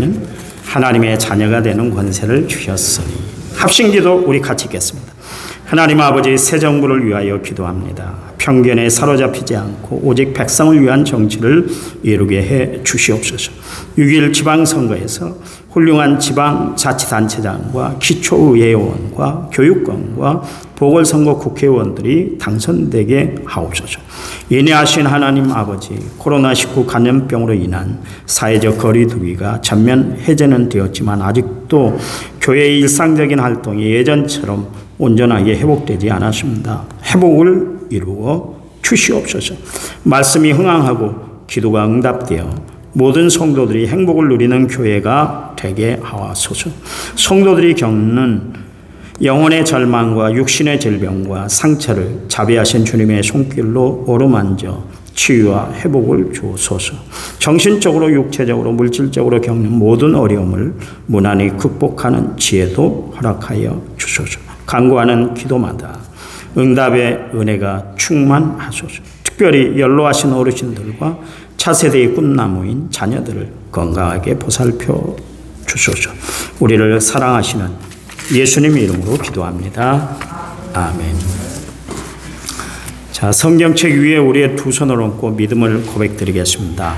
우리에게는 하나님의 자녀가 되는 권세를 주셨으니. 합심기도 우리 같이 읽겠습니다. 하나님 아버지, 새 정부를 위하여 기도합니다. 편견에 사로잡히지 않고 오직 백성을 위한 정치를 이루게 해 주시옵소서. 6.1 지방선거에서 훌륭한 지방자치단체장과 기초의회의원과 교육감과 보궐선거 국회의원들이 당선되게 하옵소서. 인내하신 하나님 아버지, 코로나19 감염병으로 인한 사회적 거리두기가 전면 해제는 되었지만 아직도 교회의 일상적인 활동이 예전처럼 온전하게 회복되지 않았습니다. 회복을 이루어 주시옵소서. 말씀이 흥황하고 기도가 응답되어 모든 성도들이 행복을 누리는 교회가 되게 하옵소서. 성도들이 겪는 영혼의 절망과 육신의 질병과 상처를 자비하신 주님의 손길로 어루만져 치유와 회복을 주옵소서. 정신적으로 육체적으로 물질적으로 겪는 모든 어려움을 무난히 극복하는 지혜도 허락하여 주소서. 간구하는 기도마다 응답의 은혜가 충만하소서. 특별히 연로하신 어르신들과 차세대의 꿈나무인 자녀들을 건강하게 보살펴 주소서. 우리를 사랑하시는 예수님 이름으로 기도합니다. 아멘. 자, 성경책 위에 우리의 두 손을 얹고 믿음을 고백드리겠습니다.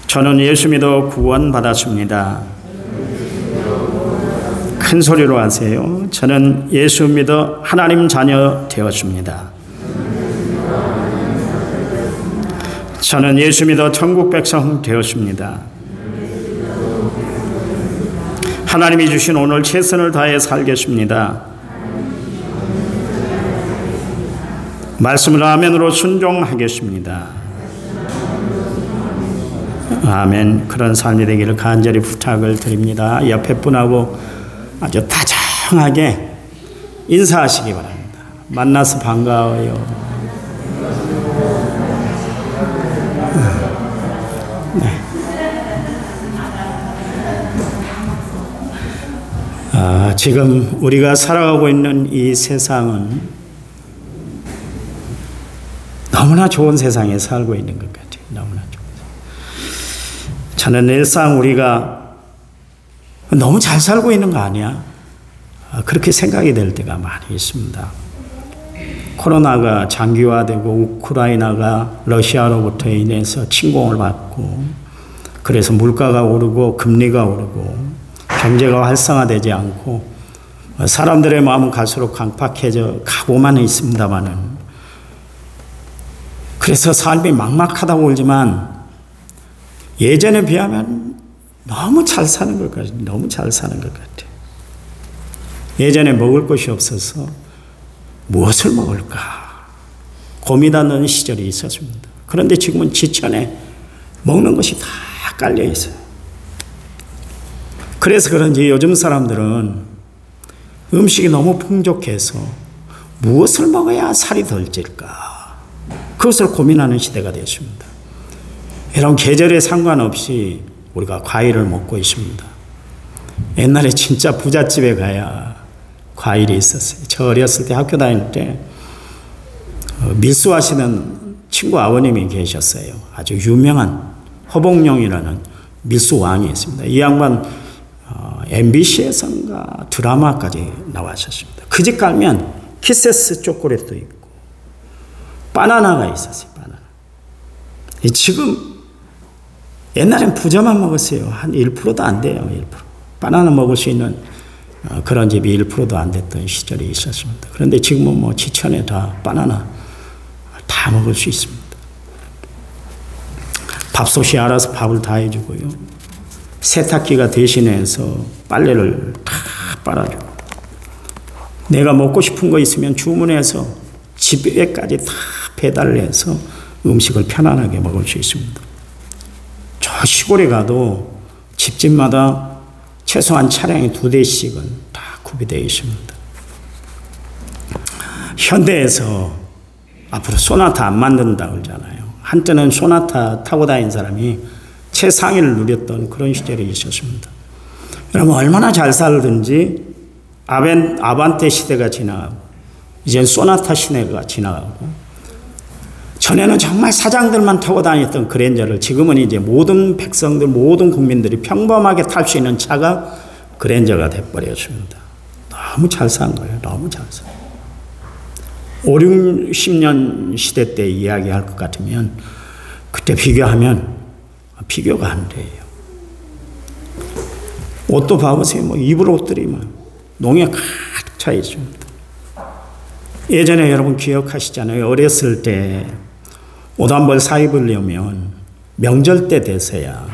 저는 예수 믿어 구원받았습니다. 큰 소리로 하세요. 저는 예수 믿어 하나님 자녀 되었습니다. 저는 예수 믿어 천국 백성 되었습니다. 하나님이 주신 오늘 최선을 다해 살겠습니다. 말씀을 아멘으로 순종하겠습니다. 아멘. 그런 삶이 되기를 간절히 부탁을 드립니다. 옆에 분하고 아주 다정하게 인사하시기 바랍니다. 만나서 반가워요. 네. 지금 우리가 살아가고 있는 이 세상은 너무나 좋은 세상에 살고 있는 것 같아요. 너무나 좋은 세상. 저는 일상 우리가 너무 잘 살고 있는 거 아니야? 그렇게 생각이 될 때가 많이 있습니다. 코로나가 장기화되고 우크라이나가 러시아로부터 인해서 침공을 받고 그래서 물가가 오르고 금리가 오르고 경제가 활성화되지 않고 사람들의 마음은 갈수록 강팍해져 가고만 있습니다만은 그래서 삶이 막막하다고 울지만 예전에 비하면 너무 잘 사는 것 같아요. 너무 잘 사는 것 같아요. 예전에 먹을 것이 없어서 무엇을 먹을까 고민하는 시절이 있었습니다. 그런데 지금은 지천에 먹는 것이 다 깔려 있어요. 그래서 그런지 요즘 사람들은 음식이 너무 풍족해서 무엇을 먹어야 살이 덜 찔까 그것을 고민하는 시대가 됐습니다. 여러분, 계절에 상관없이 우리가 과일을 먹고 있습니다. 옛날에 진짜 부잣집에 가야 과일이 있었어요. 저 어렸을 때 학교 다닐 때 밀수하시는 친구 아버님이 계셨어요. 아주 유명한 허봉룡이라는 밀수왕이 있습니다. 이 양반 MBC에선가 드라마까지 나왔었습니다. 그 집 가면 키세스 초콜릿도 있고 바나나가 있었어요. 바나나. 지금 옛날엔 부자만 먹었어요. 한 1%도 안 돼요. 1%. 바나나 먹을 수 있는 그런 집이 1%도 안 됐던 시절이 있었습니다. 그런데 지금은 뭐 지천에 다 바나나 다 먹을 수 있습니다. 밥솥이 알아서 밥을 다 해주고요. 세탁기가 대신해서 빨래를 다 빨아주고 내가 먹고 싶은 거 있으면 주문해서 집에까지 다 배달을 해서 음식을 편안하게 먹을 수 있습니다. 저 시골에 가도 집집마다 최소한 차량이 2대씩은 다 구비되어 있습니다. 현대에서 앞으로 소나타 안 만든다 그러잖아요. 한때는 소나타 타고 다닌 사람이 최상위를 누렸던 그런 시절이 있었습니다. 여러분, 얼마나 잘 살든지 아반떼 시대가 지나가고 이젠 소나타 시대가 지나가고 전에는 정말 사장들만 타고 다녔던 그랜저를 지금은 이제 모든 백성들, 모든 국민들이 평범하게 탈 수 있는 차가 그랜저가 돼버렸습니다. 너무 잘 산 거예요. 너무 잘 산. 5, 60년 시대 때 이야기할 것 같으면 그때 비교하면 비교가 안 돼요. 옷도 봐보세요. 뭐 입을 옷들이 막 농약 가득 차 있습니다. 예전에 여러분 기억하시잖아요. 어렸을 때 옷 한 벌 사 입으려면 명절 때 돼서야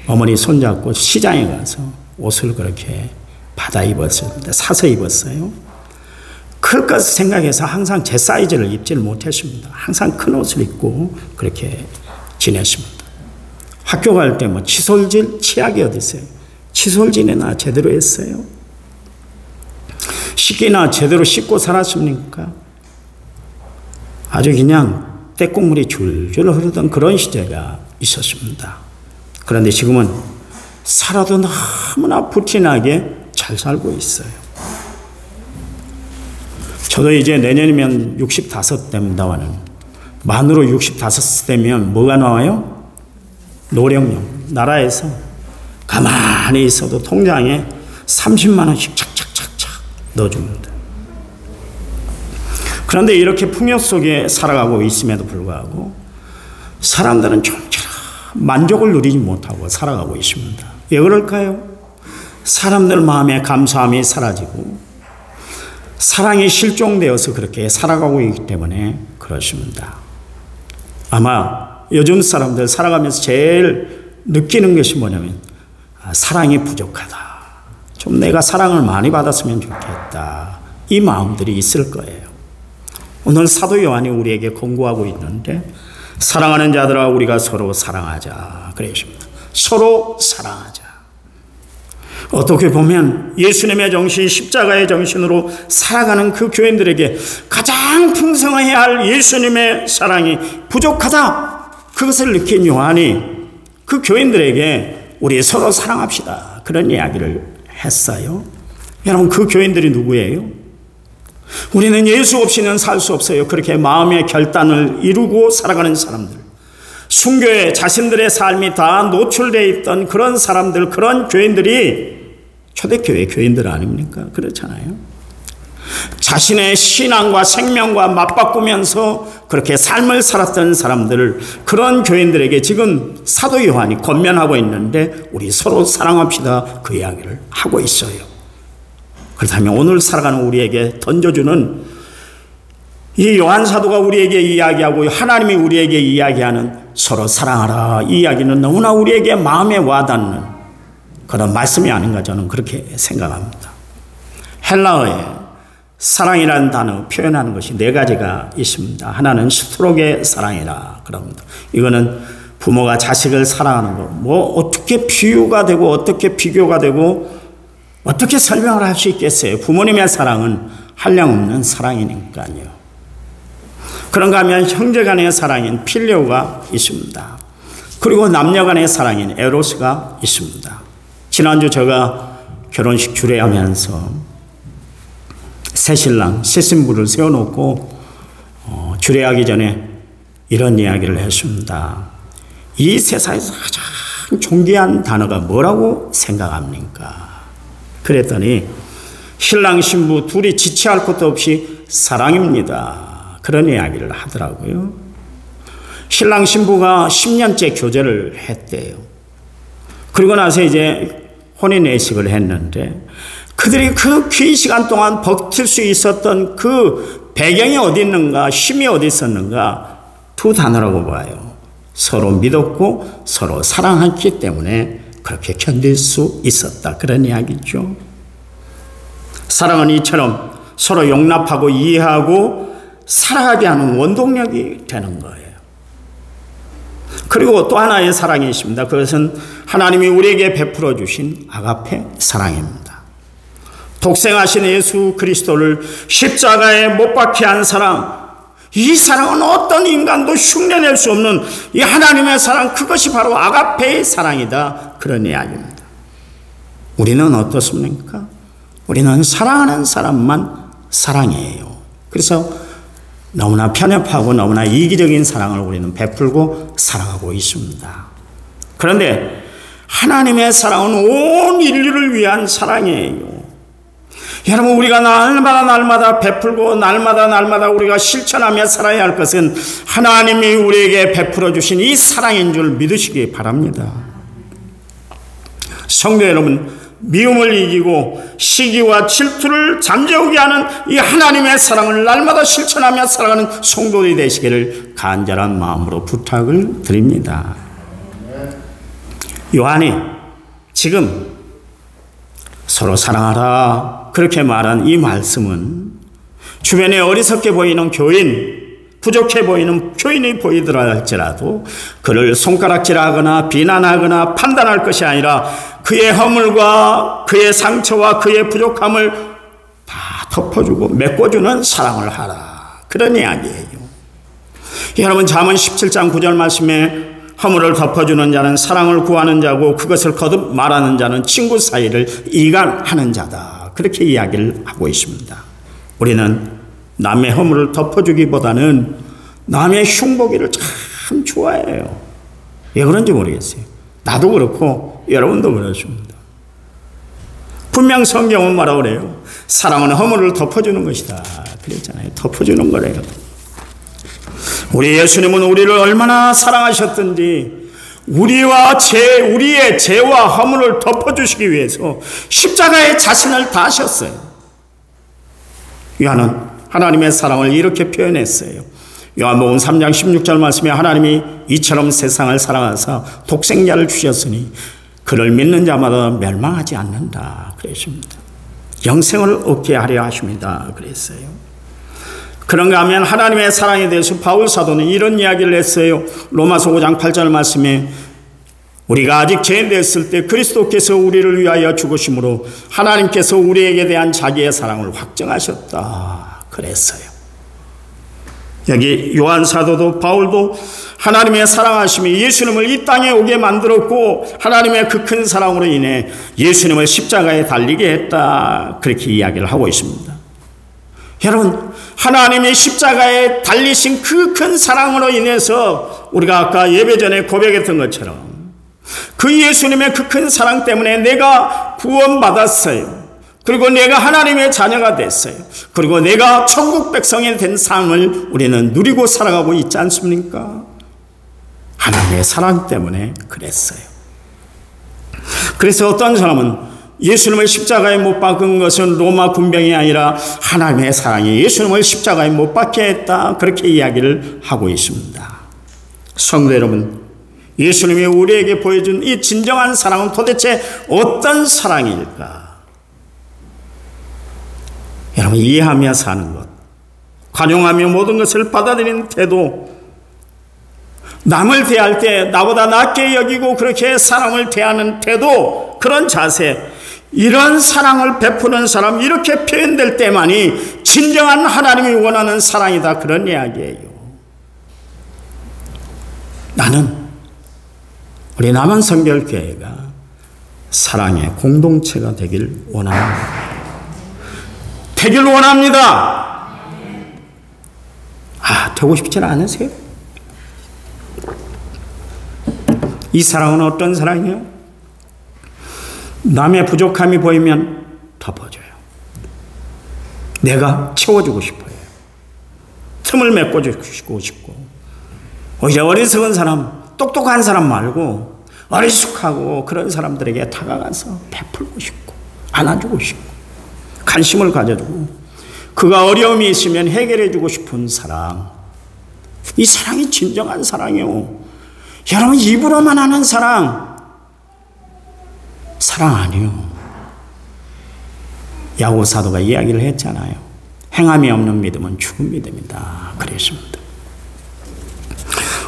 어머니 손잡고 시장에 가서 옷을 그렇게 받아 입었습니다. 사서 입었어요. 클 것 생각해서 항상 제 사이즈를 입지를 못했습니다. 항상 큰 옷을 입고 그렇게 지냈습니다. 학교 갈 때 뭐 칫솔질, 치약이 어디 있어요? 칫솔질이나 제대로 했어요? 씻기나 제대로 씻고 살았습니까? 아주 그냥 떼국물이 줄줄 흐르던 그런 시대가 있었습니다. 그런데 지금은 살아도 너무나 불티나게 잘 살고 있어요. 저도 이제 내년이면 65 됩니다만은 만으로 65 되면 뭐가 나와요? 노령용. 나라에서 가만히 있어도 통장에 30만 원씩 착착착착 넣어줍니다. 그런데 이렇게 풍요 속에 살아가고 있음에도 불구하고 사람들은 좀처럼 만족을 누리지 못하고 살아가고 있습니다. 왜 그럴까요? 사람들 마음에 감사함이 사라지고 사랑이 실종되어서 그렇게 살아가고 있기 때문에 그렇습니다. 아마 요즘 사람들 살아가면서 제일 느끼는 것이 뭐냐면 사랑이 부족하다. 좀 내가 사랑을 많이 받았으면 좋겠다. 이 마음들이 있을 거예요. 오늘 사도 요한이 우리에게 권고하고 있는데 사랑하는 자들아 우리가 서로 사랑하자 그랬습니다. 서로 사랑하자. 어떻게 보면 예수님의 정신, 십자가의 정신으로 살아가는 그 교인들에게 가장 풍성해야 할 예수님의 사랑이 부족하다. 그것을 느낀 요한이 그 교인들에게 우리 서로 사랑합시다. 그런 이야기를 했어요. 여러분 그 교인들이 누구예요? 우리는 예수 없이는 살 수 없어요. 그렇게 마음의 결단을 이루고 살아가는 사람들. 순교에 자신들의 삶이 다 노출되어 있던 그런 사람들, 그런 교인들이 초대교회 교인들 아닙니까? 그렇잖아요. 자신의 신앙과 생명과 맞바꾸면서 그렇게 삶을 살았던 사람들, 그런 교인들에게 지금 사도 요한이 권면하고 있는데 우리 서로 사랑합시다 그 이야기를 하고 있어요. 그렇다면 오늘 살아가는 우리에게 던져주는 이 요한 사도가 우리에게 이야기하고 하나님이 우리에게 이야기하는 서로 사랑하라 이 이야기는 너무나 우리에게 마음에 와닿는 그런 말씀이 아닌가 저는 그렇게 생각합니다. 헬라어에 사랑이라는 단어 표현하는 것이 4가지가 있습니다. 하나는 스트로게 사랑이라 그럽니다. 이거는 부모가 자식을 사랑하는 거, 뭐 어떻게 비유가 되고 어떻게 비교가 되고 어떻게 설명을 할 수 있겠어요? 부모님의 사랑은 한량없는 사랑이니까요. 그런가 하면 형제 간의 사랑인 필레오가 있습니다. 그리고 남녀 간의 사랑인 에로스가 있습니다. 지난주 제가 결혼식 주례하면서 새신랑, 새신부를 세워놓고 주례하기 전에 이런 이야기를 했습니다. 이 세상에서 가장 존귀한 단어가 뭐라고 생각합니까? 그랬더니 신랑 신부 둘이 지체할 것도 없이 사랑입니다. 그런 이야기를 하더라고요. 신랑 신부가 10년째 교제를 했대요. 그리고 나서 이제 혼인예식을 했는데 그들이 그 긴 시간 동안 버틸 수 있었던 그 배경이 어디 있는가, 힘이 어디 있었는가, 2 단어라고 봐요. 서로 믿었고 서로 사랑했기 때문에 그렇게 견딜 수 있었다. 그런 이야기죠. 사랑은 이처럼 서로 용납하고 이해하고 살아가게 하는 원동력이 되는 거예요. 그리고 또 하나의 사랑이 있습니다. 그것은 하나님이 우리에게 베풀어 주신 아가페 사랑입니다. 독생하신 예수 그리스도를 십자가에 못 박게 한 사랑, 이 사랑은 어떤 인간도 흉내낼 수 없는 이 하나님의 사랑, 그것이 바로 아가페의 사랑이다. 그런 이야기입니다. 우리는 어떻습니까? 우리는 사랑하는 사람만 사랑해요. 그래서 너무나 편협하고 너무나 이기적인 사랑을 우리는 베풀고 살아가고 있습니다. 그런데 하나님의 사랑은 온 인류를 위한 사랑이에요. 여러분, 우리가 날마다 베풀고 날마다 우리가 실천하며 살아야 할 것은 하나님이 우리에게 베풀어 주신 이 사랑인 줄 믿으시기 바랍니다. 성도 여러분, 미움을 이기고 시기와 질투를 잠재우게 하는 이 하나님의 사랑을 날마다 실천하며 살아가는 성도들이 되시기를 간절한 마음으로 부탁을 드립니다. 요한이 지금 서로 사랑하라 그렇게 말한 이 말씀은 주변에 어리석게 보이는 교인, 부족해 보이는 교인이 보이더라 할지라도 그를 손가락질하거나 비난하거나 판단할 것이 아니라 그의 허물과 그의 상처와 그의 부족함을 다 덮어주고 메꿔주는 사랑을 하라, 그런 이야기예요. 여러분, 잠언 17장 9절 말씀에 허물을 덮어주는 자는 사랑을 구하는 자고 그것을 거듭 말하는 자는 친구 사이를 이간하는 자다, 그렇게 이야기를 하고 있습니다. 우리는 남의 허물을 덮어주기보다는 남의 흉보기를 참 좋아해요. 왜 그런지 모르겠어요. 나도 그렇고 여러분도 그렇습니다. 분명 성경은 뭐라 그래요? 사랑은 허물을 덮어주는 것이다 그랬잖아요. 덮어주는 거래요. 우리 예수님은 우리를 얼마나 사랑하셨든지 우리의 죄와 허물을 덮어주시기 위해서 십자가에 자신을 다하셨어요. 요한은 하나님의 사랑을 이렇게 표현했어요. 요한복음 3장 16절 말씀에 하나님이 이처럼 세상을 사랑하사 독생자를 주셨으니 그를 믿는 자마다 멸망하지 않는다 그랬습니다. 영생을 얻게 하려 하십니다 그랬어요. 그런가 하면 하나님의 사랑에 대해서 바울 사도는 이런 이야기를 했어요. 로마서 5장 8절 말씀에 우리가 아직 죄인 됐을 때 그리스도께서 우리를 위하여 죽으심으로 하나님께서 우리에게 대한 자기의 사랑을 확증하셨다 그랬어요. 여기 요한 사도도 바울도 하나님의 사랑하심이 예수님을 이 땅에 오게 만들었고 하나님의 그 큰 사랑으로 인해 예수님을 십자가에 달리게 했다 그렇게 이야기를 하고 있습니다. 여러분, 하나님이 십자가에 달리신 그 큰 사랑으로 인해서 우리가 아까 예배 전에 고백했던 것처럼 그 예수님의 그 큰 사랑 때문에 내가 구원받았어요. 그리고 내가 하나님의 자녀가 됐어요. 그리고 내가 천국 백성이 된 삶을 우리는 누리고 살아가고 있지 않습니까? 하나님의 사랑 때문에 그랬어요. 그래서 어떤 사람은 예수님을 십자가에 못 박은 것은 로마 군병이 아니라 하나님의 사랑이 예수님을 십자가에 못 박게 했다 그렇게 이야기를 하고 있습니다. 성도 여러분, 예수님이 우리에게 보여준 이 진정한 사랑은 도대체 어떤 사랑일까? 여러분, 이해하며 사는 것, 관용하며 모든 것을 받아들이는 태도, 남을 대할 때 나보다 낫게 여기고 그렇게 사람을 대하는 태도, 그런 자세, 이런 사랑을 베푸는 사람, 이렇게 표현될 때만이 진정한 하나님이 원하는 사랑이다 그런 이야기예요. 나는 우리 남한성결교회가 사랑의 공동체가 되길 원합니다. 되길 원합니다. 되고 싶지는 않으세요? 이 사랑은 어떤 사랑이에요? 남의 부족함이 보이면 덮어줘요. 내가 채워주고 싶어요. 틈을 메꿔주고 싶고, 오히려 어리석은 사람, 똑똑한 사람 말고 어리숙하고 그런 사람들에게 다가가서 베풀고 싶고 안아주고 싶고 관심을 가져주고 그가 어려움이 있으면 해결해주고 싶은 사랑, 이 사랑이 진정한 사랑이요. 여러분, 입으로만 하는 사랑 아니요. 야고보 사도가 이야기를 했잖아요. 행함이 없는 믿음은 죽은 믿음이다 그랬습니다.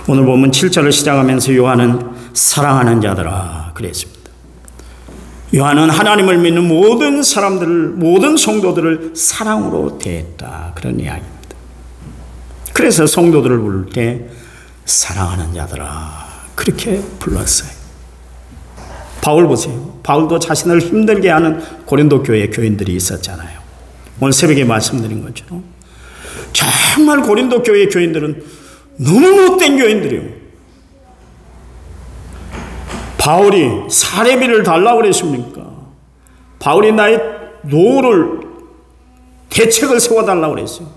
오늘 보면 7절을 시작하면서 요한은 사랑하는 자들아 그랬습니다. 요한은 하나님을 믿는 모든 사람들을, 모든 성도들을 사랑으로 대했다 그런 이야기입니다. 그래서 성도들을 부를 때 사랑하는 자들아 그렇게 불렀어요. 바울 보세요. 바울도 자신을 힘들게 하는 고린도 교회 교인들이 있었잖아요. 오늘 새벽에 말씀드린 것처럼 정말 고린도 교회 교인들은 너무 못된 교인들이에요. 바울이 사례비를 달라고 그랬습니까? 바울이 나의 노를 대책을 세워달라고 그랬어요.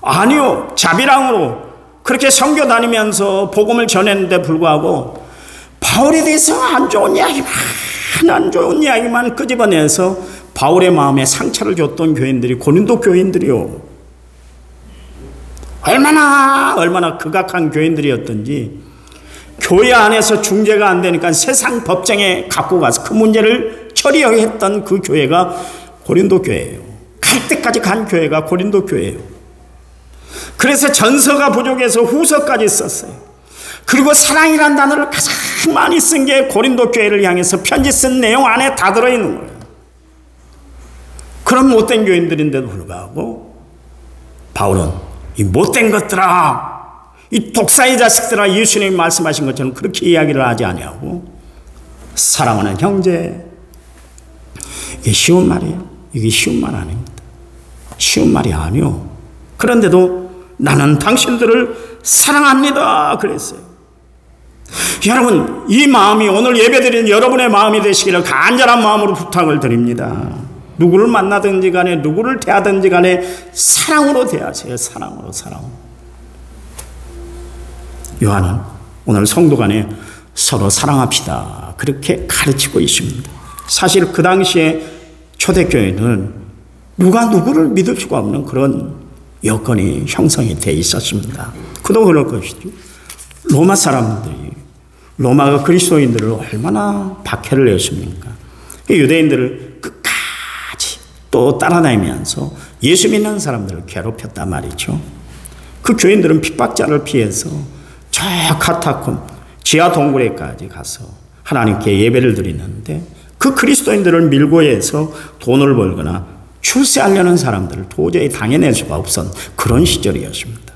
아니요. 자비랑으로 그렇게 선교 다니면서 복음을 전했는데 불구하고 바울에 대해서 안 좋은 이야기만 끄집어내서 바울의 마음에 상처를 줬던 교인들이 고린도 교인들이요. 얼마나 극악한 교인들이었던지 교회 안에서 중재가 안 되니까 세상 법정에 갖고 가서 그 문제를 처리했던 그 교회가 고린도 교회예요. 갈 때까지 간 교회가 고린도 교회예요. 그래서 전서가 부족해서 후서까지 썼어요. 그리고 사랑이라는 단어를 가장 많이 쓴 게 고린도 교회를 향해서 편지 쓴 내용 안에 다 들어있는 거예요. 그런 못된 교인들인데도 불구하고 바울은 이 못된 것들아, 이 독사의 자식들아, 예수님이 말씀하신 것처럼 그렇게 이야기를 하지 아니하고 사랑하는 형제, 이게 쉬운 말이에요. 이게 쉬운 말 아닙니다. 쉬운 말이 아니요. 그런데도 나는 당신들을 사랑합니다 그랬어요. 여러분, 이 마음이 오늘 예배드리는 여러분의 마음이 되시기를 간절한 마음으로 부탁을 드립니다. 누구를 만나든지 간에 누구를 대하든지 간에 사랑으로 대하세요. 사랑으로. 요한은 오늘 성도 간에 서로 사랑합시다 그렇게 가르치고 있습니다. 사실 그 당시에 초대교회는 누가 누구를 믿을 수가 없는 그런 여건이 형성이 되어 있었습니다. 그도 그럴 것이죠. 로마 사람들이, 로마가 그리스도인들을 얼마나 박해를 했습니까? 유대인들을 끝까지 또 따라다니면서 예수 믿는 사람들을 괴롭혔단 말이죠. 그 교인들은 핍박자를 피해서 저 카타콤 지하 동굴에까지 가서 하나님께 예배를 드리는데 그 그리스도인들을 밀고 해서 돈을 벌거나 출세하려는 사람들을 도저히 당해낼 수가 없었던 그런 시절이었습니다.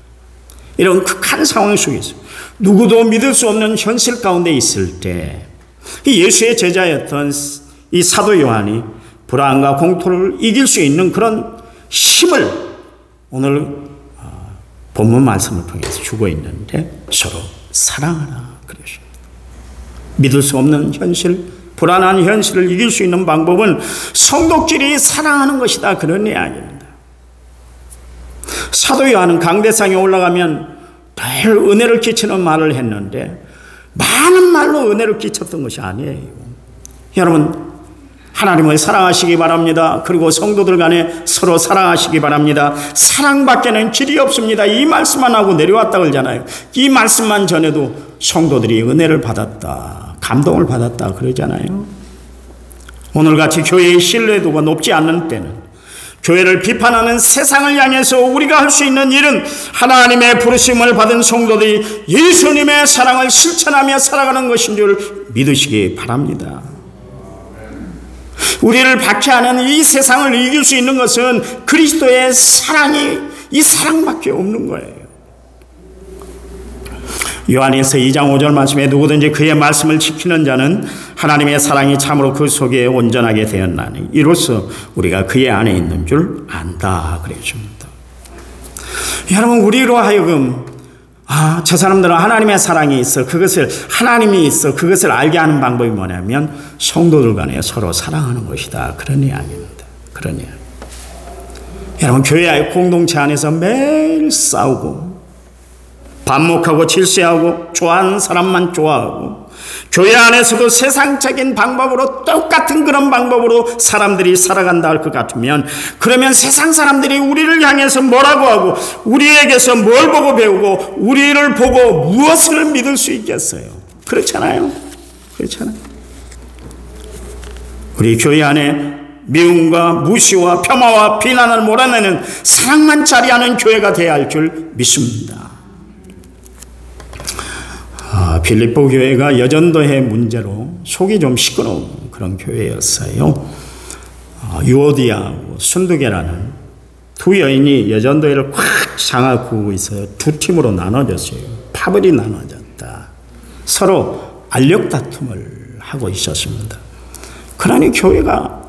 이런 극한 상황 속에서 누구도 믿을 수 없는 현실 가운데 있을 때 예수의 제자였던 이 사도 요한이 불안과 공포를 이길 수 있는 그런 힘을 오늘 본문 말씀을 통해서 주고 있는데 서로 사랑하라 그러십니다. 믿을 수 없는 현실, 불안한 현실을 이길 수 있는 방법은 성도끼리 사랑하는 것이다 그런 이야기입니다. 사도 요한은 강대상에 올라가면 늘 은혜를 끼치는 말을 했는데 많은 말로 은혜를 끼쳤던 것이 아니에요. 여러분, 하나님을 사랑하시기 바랍니다. 그리고 성도들 간에 서로 사랑하시기 바랍니다. 사랑밖에는 길이 없습니다. 이 말씀만 하고 내려왔다 그러잖아요. 이 말씀만 전해도 성도들이 은혜를 받았다, 감동을 받았다 그러잖아요. 오늘같이 교회의 신뢰도가 높지 않는 때는, 교회를 비판하는 세상을 향해서 우리가 할 수 있는 일은 하나님의 부르심을 받은 성도들이 예수님의 사랑을 실천하며 살아가는 것인 줄 믿으시기 바랍니다. 우리를 박해하는 이 세상을 이길 수 있는 것은 그리스도의 사랑이, 이 사랑밖에 없는 거예요. 요한에서 2장 5절 말씀에 누구든지 그의 말씀을 지키는 자는 하나님의 사랑이 참으로 그 속에 온전하게 되었나니 이로써 우리가 그의 안에 있는 줄 안다 그랬습니다. 여러분, 우리로 하여금 저 사람들은 하나님의 사랑이 있어, 그것을 하나님이 있어, 그것을 알게 하는 방법이 뭐냐면 성도들 간에 서로 사랑하는 것이다 그런 이야기입니다. 그런 이야기. 여러분, 교회 공동체 안에서 매일 싸우고 반목하고 질세하고 좋아하는 사람만 좋아하고 교회 안에서도 세상적인 방법으로 똑같은 그런 방법으로 사람들이 살아간다 할 것 같으면, 그러면 세상 사람들이 우리를 향해서 뭐라고 하고 우리에게서 뭘 보고 배우고 우리를 보고 무엇을 믿을 수 있겠어요? 그렇잖아요. 그렇잖아요. 우리 교회 안에 미움과 무시와 폄하와 비난을 몰아내는 사랑만 자리하는 교회가 되어야 할 줄 믿습니다. 빌립보 교회가 여전도의 문제로 속이 좀 시끄러운 그런 교회였어요. 유오디아하고 순두계라는 두 여인이 여전도회를 꽉 장악하고 있어요. 두 팀으로 나눠졌어요. 파벌이 나눠졌다. 서로 알력 다툼을 하고 있었습니다. 그러니 교회가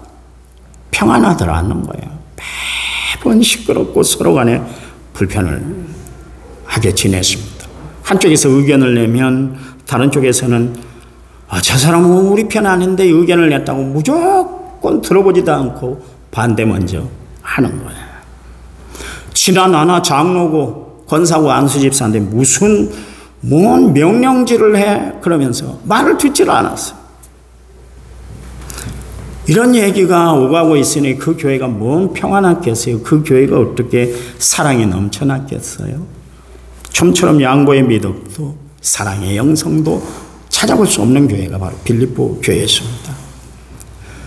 평안하지 않는 거예요. 매번 시끄럽고 서로 간에 불편을 하게 지냈습니다. 한쪽에서 의견을 내면 다른 쪽에서는 저 사람은 우리 편 아닌데 의견을 냈다고 무조건 들어보지도 않고 반대 먼저 하는 거예요. 친한 하나 장로고 권사고 안수집사인데 뭔 명령질을 해 그러면서 말을 듣지를 않았어요. 이런 얘기가 오가고 있으니 그 교회가 뭔 평안하겠어요? 그 교회가 어떻게 사랑이 넘쳐났겠어요? 좀처럼 양보의 미덕도 사랑의 영성도 찾아볼 수 없는 교회가 바로 빌립보 교회였습니다.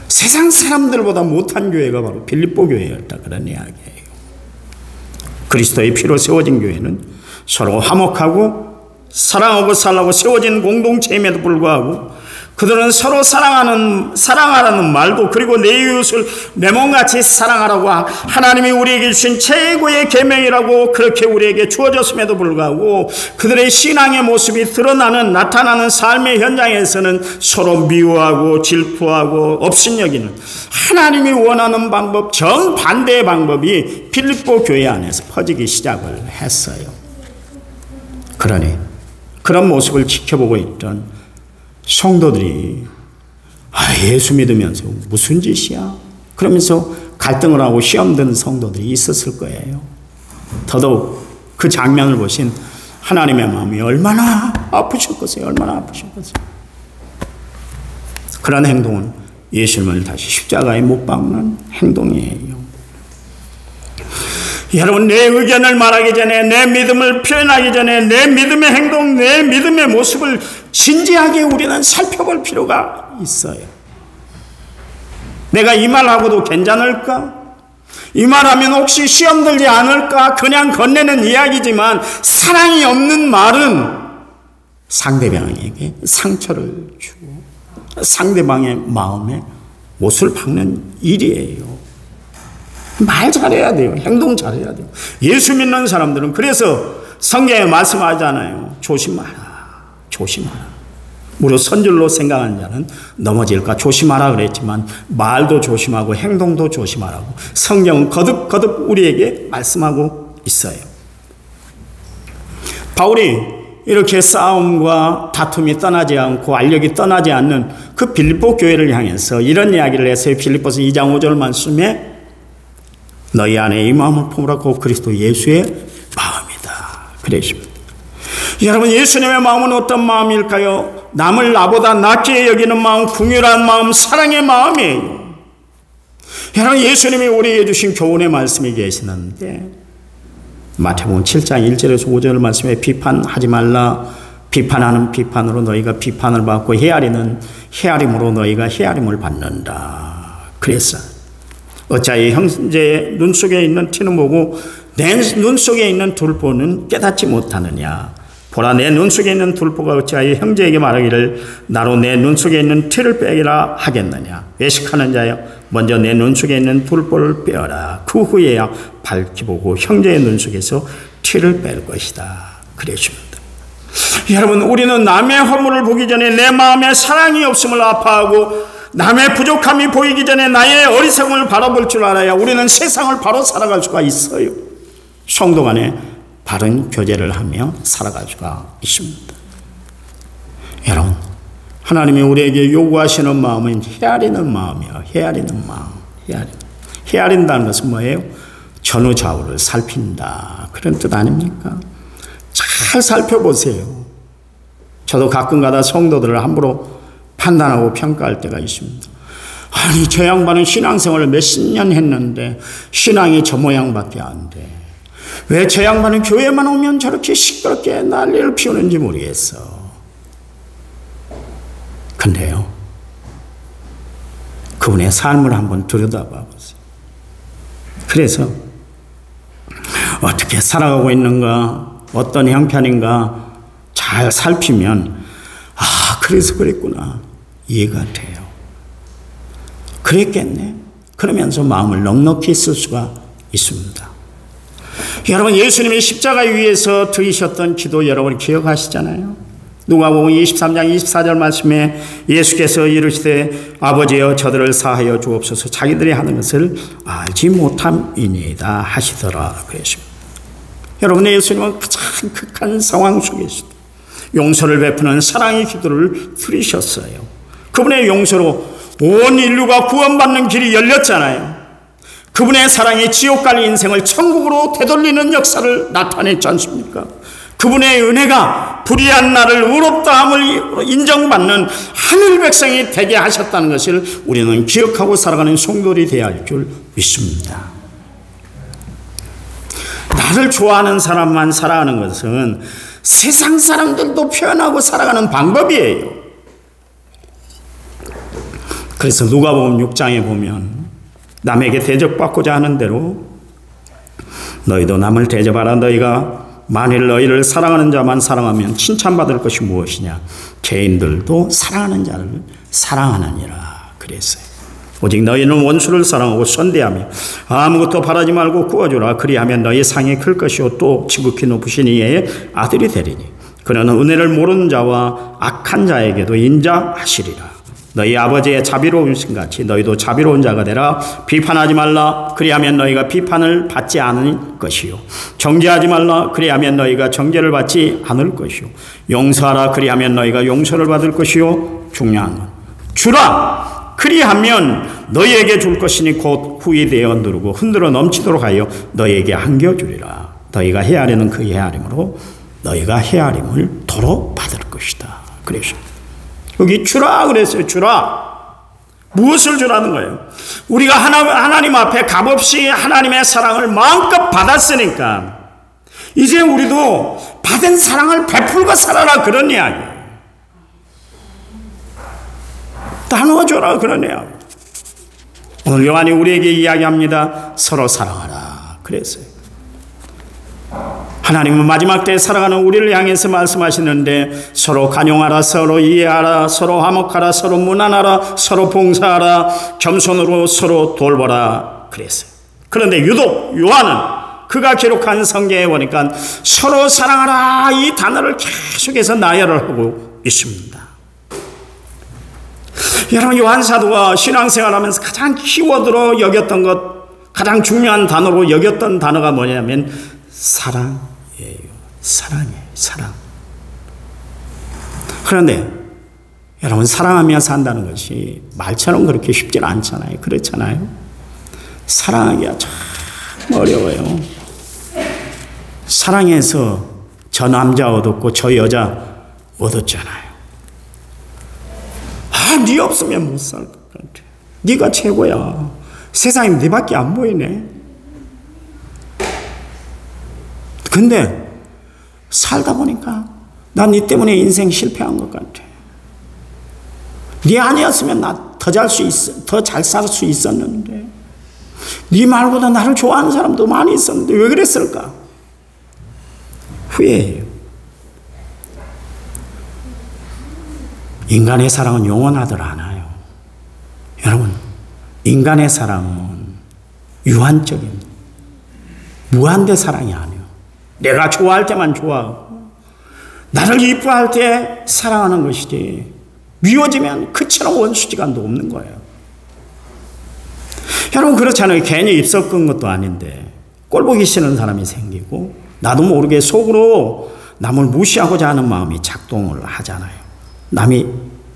세상 사람들보다 못한 교회가 바로 빌립보 교회였다, 그런 이야기예요. 그리스도의 피로 세워진 교회는 서로 화목하고 사랑하고 살라고 세워진 공동체임에도 불구하고 그들은 서로 사랑하라는 말도, 그리고 내 이웃을 내 몸같이 사랑하라고 하나님이 우리에게 주신 최고의 계명이라고 그렇게 우리에게 주어졌음에도 불구하고 그들의 신앙의 모습이 나타나는 삶의 현장에서는 서로 미워하고 질투하고 업신여기는 하나님이 원하는 방법, 정반대의 방법이 빌립보 교회 안에서 퍼지기 시작을 했어요. 그러니 그런 모습을 지켜보고 있던 성도들이 예수 믿으면서 무슨 짓이야? 그러면서 갈등을 하고 시험 드는 성도들이 있었을 거예요. 더더욱 그 장면을 보신 하나님의 마음이 얼마나 아프셨겠어요. 얼마나 아프셨겠어요. 그런 행동은 예수님을 다시 십자가에 못 박는 행동이에요. 여러분, 내 의견을 말하기 전에, 내 믿음을 표현하기 전에 내 믿음의 행동, 내 믿음의 모습을 진지하게 우리는 살펴볼 필요가 있어요. 내가 이 말하고도 괜찮을까? 이 말하면 혹시 시험 들지 않을까? 그냥 건네는 이야기지만 사랑이 없는 말은 상대방에게 상처를 주고 상대방의 마음에 못을 박는 일이에요. 말 잘해야 돼요. 행동 잘해야 돼요. 예수 믿는 사람들은 그래서 성경에 말씀하잖아요. 조심하라. 조심하라. 무릇 선줄로 생각하는 자는 넘어질까 조심하라 그랬지만 말도 조심하고 행동도 조심하라고 성경은 거듭 우리에게 말씀하고 있어요. 바울이 이렇게 싸움과 다툼이 떠나지 않고 알력이 떠나지 않는 그 빌립보 교회를 향해서 이런 이야기를 했어요. 빌립보서 2장 5절 말씀에 너희 안에 이 마음을 품으라고 그리스도 예수의 마음이다. 그랬습니다. 여러분, 예수님의 마음은 어떤 마음일까요? 남을 나보다 낫게 여기는 마음, 긍휼한 마음, 사랑의 마음이에요. 여러분, 예수님이 우리에게 주신 교훈의 말씀이 계시는데 마태복음 7장 1절에서 5절 말씀에 비판하지 말라. 비판하는 비판으로 너희가 비판을 받고 헤아리는 헤아림으로 너희가 헤아림을 받는다. 그랬어요. 어찌하여 형제의 눈 속에 있는 티는 보고 내 눈 속에 있는 둘보는 깨닫지 못하느냐. 보라, 내 눈 속에 있는 둘보가 어찌하여 형제에게 말하기를 나로 내 눈 속에 있는 티를 빼기라 하겠느냐. 외식하는 자여, 먼저 내 눈 속에 있는 둘보를 빼어라. 그 후에야 밝히 보고 형제의 눈 속에서 티를 뺄 것이다. 그랬습니다. 여러분, 우리는 남의 허물을 보기 전에 내 마음에 사랑이 없음을 아파하고 남의 부족함이 보이기 전에 나의 어리석음을 바라볼 줄 알아야 우리는 세상을 바로 살아갈 수가 있어요. 성도 간에 바른 교제를 하며 살아갈 수가 있습니다. 여러분, 하나님이 우리에게 요구하시는 마음은 헤아리는 마음이에요. 헤아리는 마음. 헤아린다는 것은 뭐예요? 전후 좌우를 살핀다. 그런 뜻 아닙니까? 잘 살펴보세요. 저도 가끔가다 성도들을 함부로 판단하고 평가할 때가 있습니다. 아니, 저 양반은 신앙생활을 몇십 년 했는데 신앙이 저 모양밖에 안 돼. 왜 저 양반은 교회만 오면 저렇게 시끄럽게 난리를 피우는지 모르겠어. 근데요, 그분의 삶을 한번 들여다봐 보세요. 그래서 어떻게 살아가고 있는가, 어떤 형편인가 잘 살피면 그래서 그랬구나, 이해가 돼요. 그랬겠네. 그러면서 마음을 넉넉히 쓸 수가 있습니다. 여러분, 예수님이 십자가 위에서 드리셨던 기도 여러분 기억하시잖아요. 누가복음 23장 24절 말씀에 예수께서 이르시되 아버지여 저들을 사하여 주옵소서 자기들이 하는 것을 알지 못함이니이다 하시더라 그랬습니다. 여러분, 예수님은 가장 극한 상황 속에서도 용서를 베푸는 사랑의 기도를 드리셨어요. 그분의 용서로 온 인류가 구원받는 길이 열렸잖아요. 그분의 사랑이 지옥 갈 인생을 천국으로 되돌리는 역사를 나타냈지 않습니까? 그분의 은혜가 불의한 나를 의롭다함을 인정받는 하늘 백성이 되게 하셨다는 것을 우리는 기억하고 살아가는 성도들이 되어야 할 줄 믿습니다. 나를 좋아하는 사람만 살아가는 것은 세상 사람들도 표현하고 살아가는 방법이에요. 그래서 누가복음 6장에 보면 남에게 대접받고자 하는 대로 너희도 남을 대접하라. 너희가 만일 너희를 사랑하는 자만 사랑하면 칭찬받을 것이 무엇이냐. 죄인들도 사랑하는 자를 사랑하느니라 그랬어요. 오직 너희는 원수를 사랑하고 선대하며 아무것도 바라지 말고 구워주라. 그리하면 너희 상이 클 것이요 또 지극히 높으신 이의 아들이 되리니 그는 은혜를 모르는 자와 악한 자에게도 인자하시리라. 너희 아버지의 자비로우신 같이 너희도 자비로운 자가 되라. 비판하지 말라. 그리하면 너희가 비판을 받지 않을 것이요 정죄하지 말라. 그리하면 너희가 정죄를 받지 않을 것이요 용서하라. 그리하면 너희가 용서를 받을 것이요 중요한 건 주라. 그리하면 너희에게 줄 것이니 곧 후히 되어 누르고 흔들어 넘치도록 하여 너희에게 안겨주리라. 너희가 헤아리는 그 헤아림으로 너희가 헤아림을 도로 받을 것이다. 그래서 여기 주라 그랬어요. 주라. 무엇을 주라는 거예요? 우리가 하나님 앞에 값없이 하나님의 사랑을 마음껏 받았으니까 이제 우리도 받은 사랑을 베풀고 살아라 그런 이야기예요. 나눠줘라 그런 이야기. 오늘 요한이 우리에게 이야기합니다. 서로 사랑하라 그랬어요. 하나님은 마지막 때에 살아가는 우리를 향해서 말씀하시는데 서로 간용하라, 서로 이해하라, 서로 화목하라, 서로 무난하라, 서로 봉사하라, 겸손으로 서로 돌보라 그랬어요. 그런데 유독 요한은 그가 기록한 성경에 보니까 서로 사랑하라 이 단어를 계속해서 나열을 하고 있습니다. 여러분, 요한 사도가 신앙생활하면서 가장 키워드로 여겼던 것, 가장 중요한 단어로 여겼던 단어가 뭐냐면 사랑이에요. 사랑이에요. 사랑. 그런데 여러분, 사랑하며 산다는 것이 말처럼 그렇게 쉽지는 않잖아요. 그렇잖아요. 사랑하기가 참 어려워요. 사랑해서 저 남자 얻었고 저 여자 얻었잖아요. 네 없으면 못 살 것 같아. 네가 최고야. 세상에 네밖에 안 보이네. 근데 살다 보니까 난 네 때문에 인생 실패한 것 같아. 네 아니었으면 나 더 잘 살 수 있었는데, 네 말보다 나를 좋아하는 사람도 많이 있었는데 왜 그랬을까? 후회해요. 인간의 사랑은 영원하들 않아요. 여러분, 인간의 사랑은 유한적인 무한대 사랑이 아니에요. 내가 좋아할 때만 좋아하고 나를 이뻐할 때 사랑하는 것이지, 미워지면 그처럼 원수지간도 없는 거예요. 여러분, 그렇잖아요. 괜히 입석 끈 것도 아닌데 꼴보기 싫은 사람이 생기고 나도 모르게 속으로 남을 무시하고자 하는 마음이 작동을 하잖아요. 남이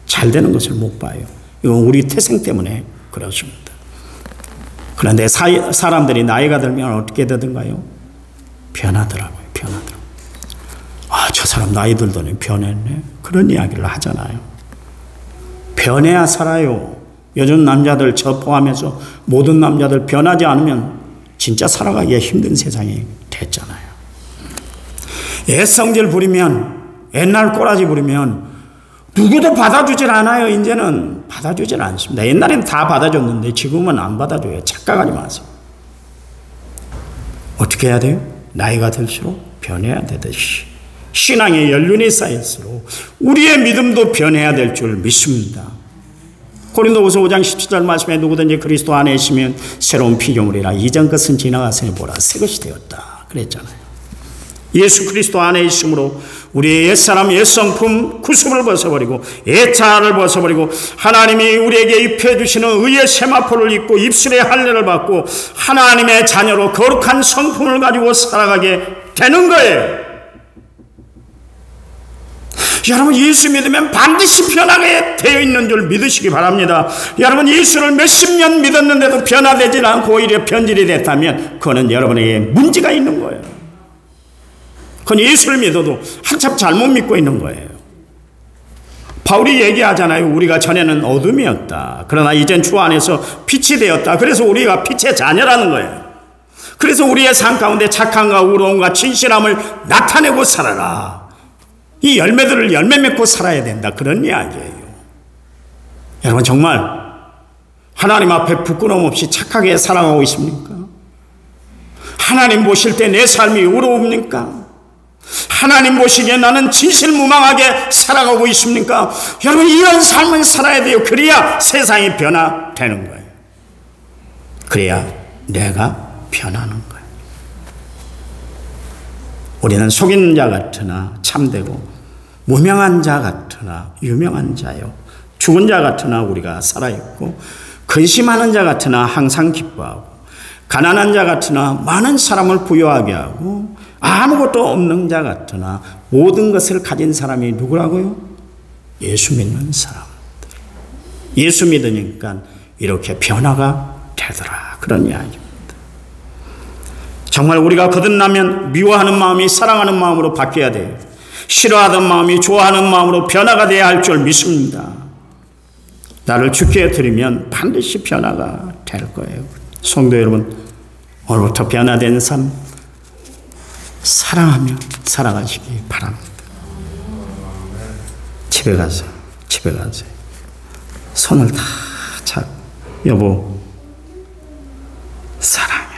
잘 되는 것을 못 봐요. 이건 우리 태생 때문에 그렇습니다. 그런데 사람들이 나이가 들면 어떻게 되던가요? 변하더라고요. 변하더라고요. 저 사람 나이 들더니 변했네. 그런 이야기를 하잖아요. 변해야 살아요. 요즘 남자들 저 포함해서 모든 남자들 변하지 않으면 진짜 살아가기가 힘든 세상이 됐잖아요. 애성질 부리면, 옛날 꼬라지 부리면 누구도 받아주질 않아요. 이제는 받아주질 않습니다. 옛날엔 다 받아줬는데 지금은 안 받아줘요. 착각하지 마세요. 어떻게 해야 돼요? 나이가 들수록 변해야 되듯이 신앙의 연륜이 쌓일수록 우리의 믿음도 변해야 될 줄 믿습니다. 고린도후서 5장 17절 말씀에 누구든지 그리스도 안에 있으면 새로운 피조물이라 이전 것은 지나갔으니 보라 새 것이 되었다 그랬잖아요. 예수 그리스도 안에 있으므로 우리의 옛사람 옛성품 구습을 벗어버리고 옛자아를 벗어버리고 하나님이 우리에게 입혀 주시는 의의 세마포를 입고 입술의 할례를 받고 하나님의 자녀로 거룩한 성품을 가지고 살아가게 되는 거예요. 여러분, 예수 믿으면 반드시 변하게 되어 있는 줄 믿으시기 바랍니다. 여러분, 예수를 몇십 년 믿었는데도 변화되지 않고 오히려 변질이 됐다면 그거는 여러분에게 문제가 있는 거예요. 그건 예수를 믿어도 한참 잘못 믿고 있는 거예요. 바울이 얘기하잖아요. 우리가 전에는 어둠이었다. 그러나 이젠 주 안에서 빛이 되었다. 그래서 우리가 빛의 자녀라는 거예요. 그래서 우리의 삶 가운데 착함과 의로움과 진실함을 나타내고 살아라. 이 열매들을 열매 맺고 살아야 된다. 그런 이야기예요. 여러분, 정말 하나님 앞에 부끄러움 없이 착하게 살아가고 있습니까? 하나님 보실 때 내 삶이 의로웁니까? 하나님 보시기에 나는 진실무망하게 살아가고 있습니까? 여러분, 이런 삶을 살아야 돼요. 그래야 세상이 변화되는 거예요. 그래야 내가 변하는 거예요. 우리는 속이는 자 같으나 참되고, 무명한 자 같으나 유명한 자요, 죽은 자 같으나 우리가 살아있고, 근심하는 자 같으나 항상 기뻐하고, 가난한 자 같으나 많은 사람을 부유하게 하고, 아무것도 없는 자 같으나 모든 것을 가진 사람이 누구라고요? 예수 믿는 사람들. 예수 믿으니까 이렇게 변화가 되더라. 그런 이야기입니다. 정말 우리가 거듭나면 미워하는 마음이 사랑하는 마음으로 바뀌어야 돼요. 싫어하던 마음이 좋아하는 마음으로 변화가 돼야 할 줄 믿습니다. 나를 주께 드리면 반드시 변화가 될 거예요. 성도 여러분, 오늘부터 변화된 삶 사랑하며 살아가시기 바랍니다. 집에 가서 손을 다 잡고, 여보 사랑해.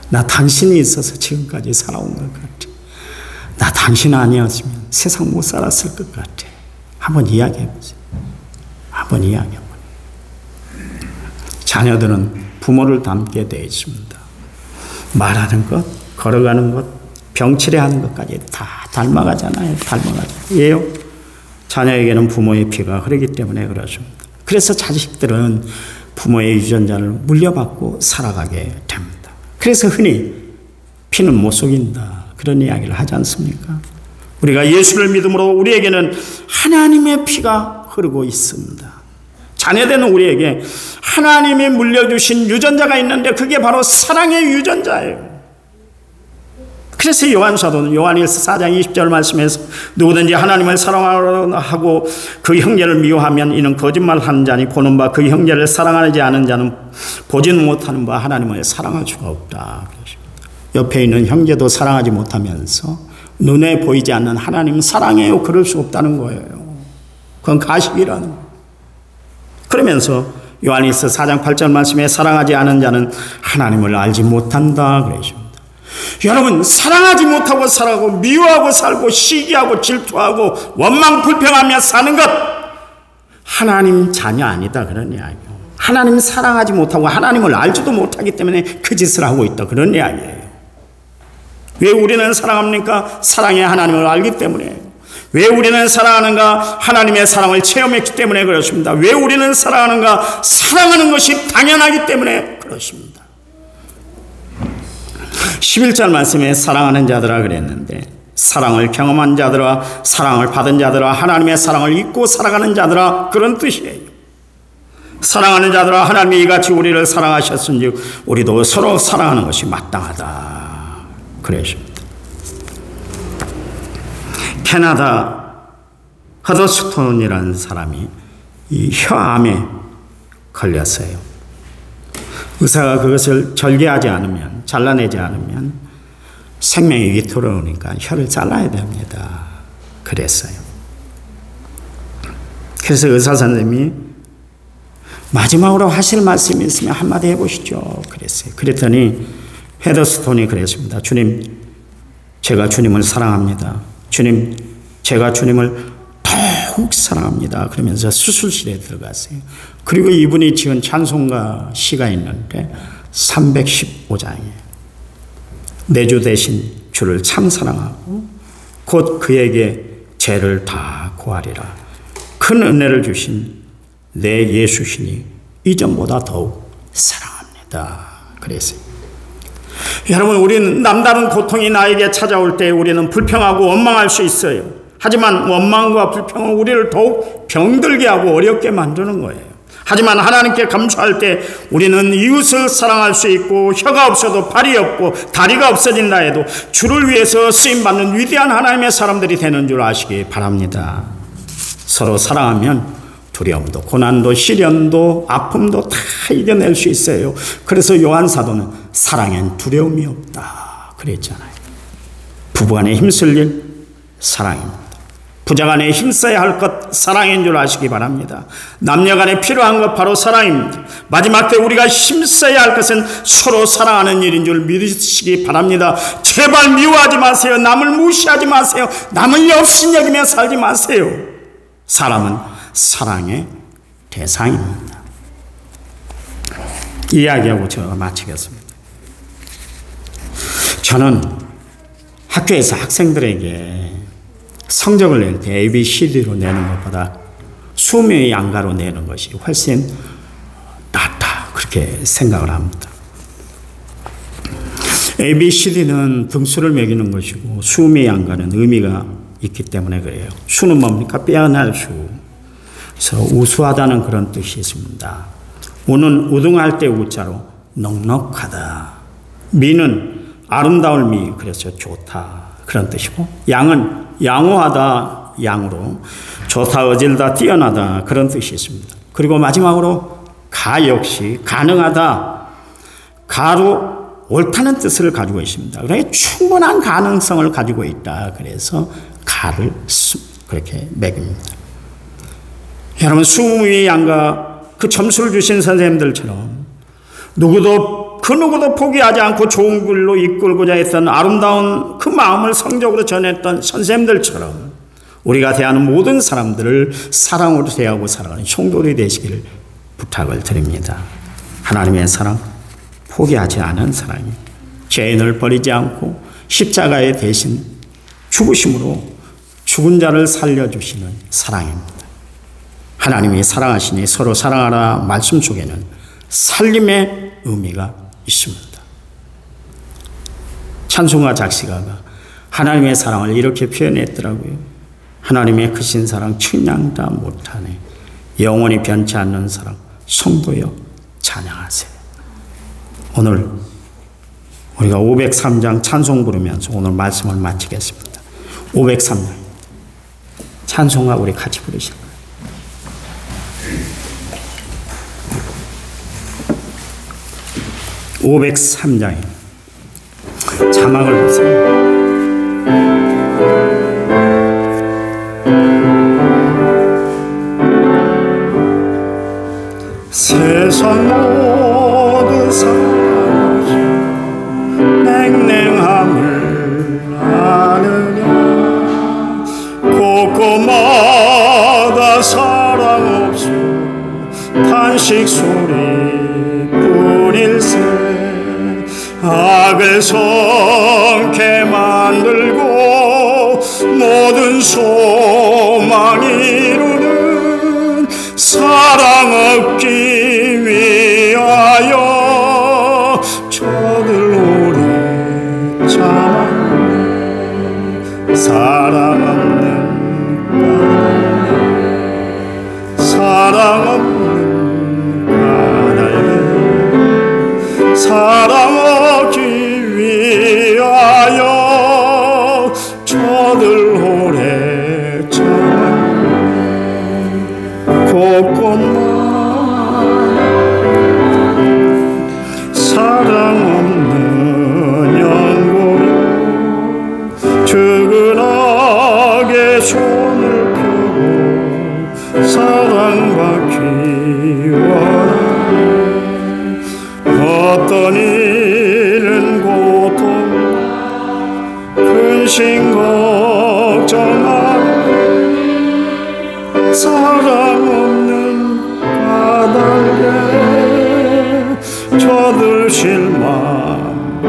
나 당신이 있어서 지금까지 살아온 것 같아. 나 당신 아니었으면 세상 못 살았을 것 같아. 한번 이야기해보세요. 한번 이야기해보세요. 자녀들은 부모를 닮게 되어 있습니다. 말하는 것, 걸어가는 것, 병치레하는 것까지 다 닮아가잖아요. 왜요? 자녀에게는 부모의 피가 흐르기 때문에 그렇습니다. 그래서 자식들은 부모의 유전자를 물려받고 살아가게 됩니다. 그래서 흔히 피는 못 속인다, 그런 이야기를 하지 않습니까? 우리가 예수를 믿음으로 우리에게는 하나님의 피가 흐르고 있습니다. 자녀되는 우리에게 하나님이 물려주신 유전자가 있는데 그게 바로 사랑의 유전자예요. 그래서 요한사도는 요한일서 4장 20절 말씀에서 누구든지 하나님을 사랑하고 그 형제를 미워하면 이는 거짓말하는 자니 보는 바 그 형제를 사랑하지 않은 자는 보지는 못하는 바 하나님을 사랑할 수가 없다. 옆에 있는 형제도 사랑하지 못하면서 눈에 보이지 않는 하나님 사랑해요, 그럴 수 없다는 거예요. 그건 가식이라는 거예요. 그러면서 요한일서 4장 8절 말씀에 사랑하지 않은 자는 하나님을 알지 못한다 그러십니다. 여러분, 사랑하지 못하고 살아가고 미워하고 살고 시기하고 질투하고 원망 불평하며 사는 것, 하나님 자녀 아니다, 그런 이야기예요. 하나님 사랑하지 못하고 하나님을 알지도 못하기 때문에 그 짓을 하고 있다, 그런 이야기예요. 왜 우리는 사랑합니까? 사랑의 하나님을 알기 때문에. 왜 우리는 사랑하는가? 하나님의 사랑을 체험했기 때문에 그렇습니다. 왜 우리는 사랑하는가? 사랑하는 것이 당연하기 때문에 그렇습니다. 11절 말씀에 사랑하는 자들아 그랬는데, 사랑을 경험한 자들아, 사랑을 받은 자들아, 하나님의 사랑을 잊고 살아가는 자들아, 그런 뜻이에요. 사랑하는 자들아, 하나님이 이같이 우리를 사랑하셨은즉 우리도 서로 사랑하는 것이 마땅하다 그러십니다. 캐나다 허더스톤이라는 사람이 이 혀암에 걸렸어요. 의사가 그것을 절개하지 않으면, 잘라내지 않으면 생명이 위태로우니까 혀를 잘라야 됩니다. 그랬어요. 그래서 의사 선생님이 마지막으로 하실 말씀이 있으면 한마디 해보시죠 그랬어요. 그랬더니 헤더스톤이 그랬습니다. 주님, 제가 주님을 사랑합니다. 주님, 제가 주님을 더욱 사랑합니다. 그러면서 수술실에 들어갔어요. 그리고 이분이 지은 찬송가 시가 있는데 315장이에요. 내 주 대신 주를 참 사랑하고 곧 그에게 죄를 다 고하리라. 큰 은혜를 주신 내 예수시니 이전보다 더욱 사랑합니다. 그랬어요. 여러분, 우리는 남다른 고통이 나에게 찾아올 때 우리는 불평하고 원망할 수 있어요. 하지만 원망과 불평은 우리를 더욱 병들게 하고 어렵게 만드는 거예요. 하지만 하나님께 감사할 때 우리는 이웃을 사랑할 수 있고, 혀가 없어도 발이 없고 다리가 없어진다 해도 주를 위해서 쓰임받는 위대한 하나님의 사람들이 되는 줄 아시기 바랍니다. 서로 사랑하면 두려움도 고난도 시련도 아픔도 다 이겨낼 수 있어요. 그래서 요한 사도는 사랑엔 두려움이 없다 그랬잖아요. 부부간에 힘쓸 일 사랑입니다. 부자간에 힘써야 할 것 사랑인 줄 아시기 바랍니다. 남녀간에 필요한 것 바로 사랑입니다. 마지막 때 우리가 힘써야 할 것은 서로 사랑하는 일인 줄 믿으시기 바랍니다. 제발 미워하지 마세요. 남을 무시하지 마세요. 남을 업신여기며 살지 마세요. 사람은 사랑의 대상입니다. 이야기하고 제가 마치겠습니다. 저는 학교에서 학생들에게 성적을 낼 때 ABCD로 내는 것보다 수명의 양가로 내는 것이 훨씬 낫다 그렇게 생각을 합니다. ABCD는 등수를 매기는 것이고 수명의 양가는 의미가 있기 때문에 그래요. 수는 뭡니까? 빼어날 수. 그래서 우수하다는 그런 뜻이 있습니다. 우는 우등할 때 우자로 넉넉하다. 미는 아름다울 미, 그래서 좋다 그런 뜻이고, 양은 양호하다, 양으로 좋다, 어질다, 뛰어나다 그런 뜻이 있습니다. 그리고 마지막으로 가 역시 가능하다, 가로 옳다는 뜻을 가지고 있습니다. 그러니까 충분한 가능성을 가지고 있다. 그래서 가를 그렇게 매깁니다. 여러분, 수미의 양가 그 점수를 주신 선생님들처럼 누구도 포기하지 않고 좋은 길로 이끌고자 했던 아름다운 그 마음을 성적으로 전했던 선생님들처럼 우리가 대하는 모든 사람들을 사랑으로 대하고 살아가는 성도들이 되시기를 부탁을 드립니다. 하나님의 사랑, 포기하지 않은 사랑이 죄인을 버리지 않고 십자가에 대신 죽으심으로 죽은 자를 살려주시는 사랑입니다. 하나님이 사랑하시니 서로 사랑하라 말씀 속에는 살림의 의미가 있습니다. 찬송가 작시가가 하나님의 사랑을 이렇게 표현했더라고요. 하나님의 크신 사랑 측량다 못하네. 영원히 변치 않는 사랑 성도여 찬양하세요. 오늘 우리가 503장 찬송 부르면서 오늘 말씀을 마치겠습니다. 503장 찬송가 우리 같이 부르실까요? 503장에 자막을 보세요. 세상 모두 사랑하시 냉랭함을 아느냐 곳곳마다 사랑 없어 탄식 소리 뿐일세 악을 성케 만들고 모든 소망 이루는 사랑 얻기 위하여 저들 오래 참았네. 사랑 없는 까닭에 사랑 없는 까닭에 사랑 얻기 위하여 저들 오래 참았네. 곳곳마다 사랑 없는 연고요 측은하게 손을 펴고 사랑받기 원하네. 어떤 일은 고통 근심 걱정하네. 사랑 없는 까닭에 저들 실망하고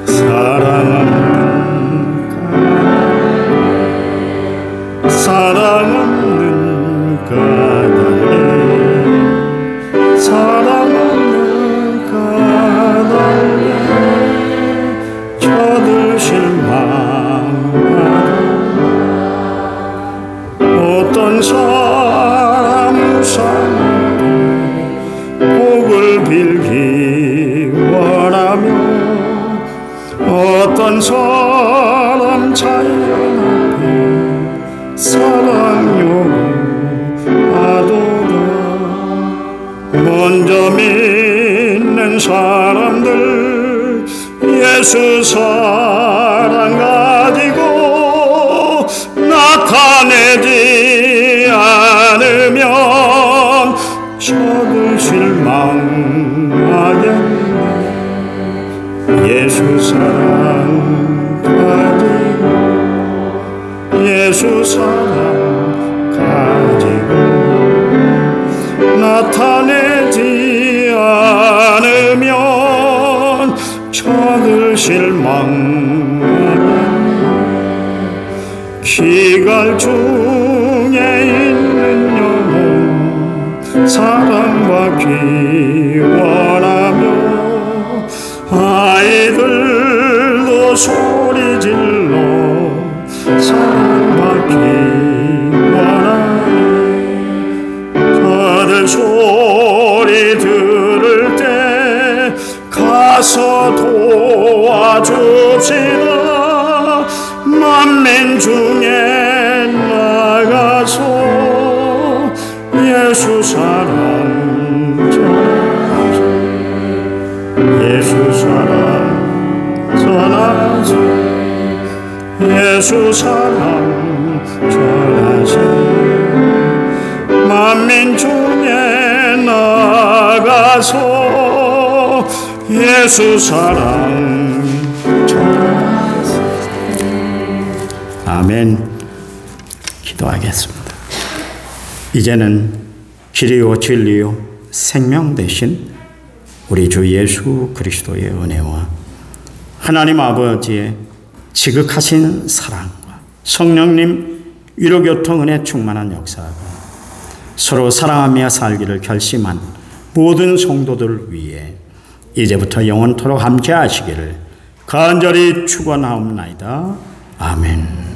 사랑 없는 까닭에 사랑 없는 까닭에 사랑 없는 까닭에 빌기 원하며 어떤 사람 자연 앞에 사랑 요구하도다. 먼저 믿는 사람들 예수 사랑 가지고 나타내지 않으면 저들 실망하겠네. 예수 사랑 가지고 예수 사랑 가지고 나타내지 않으면 저들 실망하겠네. 기갈 중에 있는 영혼 사랑받기 원하며 아이들도 소리질러 사랑받기 원하네. 저들 소리 들을 때 가서 도와줍시다. 만민 중에 나가서 예수 사랑 전하소. 예수 사랑 전하소. 예수 사랑 전하소. 만민 중에 나가서 예수 사랑 전하소. 아멘. 기도하겠습니다. 이제는 길이요 진리요 생명 되신 우리 주 예수 그리스도의 은혜와 하나님 아버지의 지극하신 사랑과 성령님 위로교통 은혜 충만한 역사가 서로 사랑하며 살기를 결심한 모든 성도들 위해 이제부터 영원토록 함께 하시기를 간절히 축원하옵나이다. 아멘.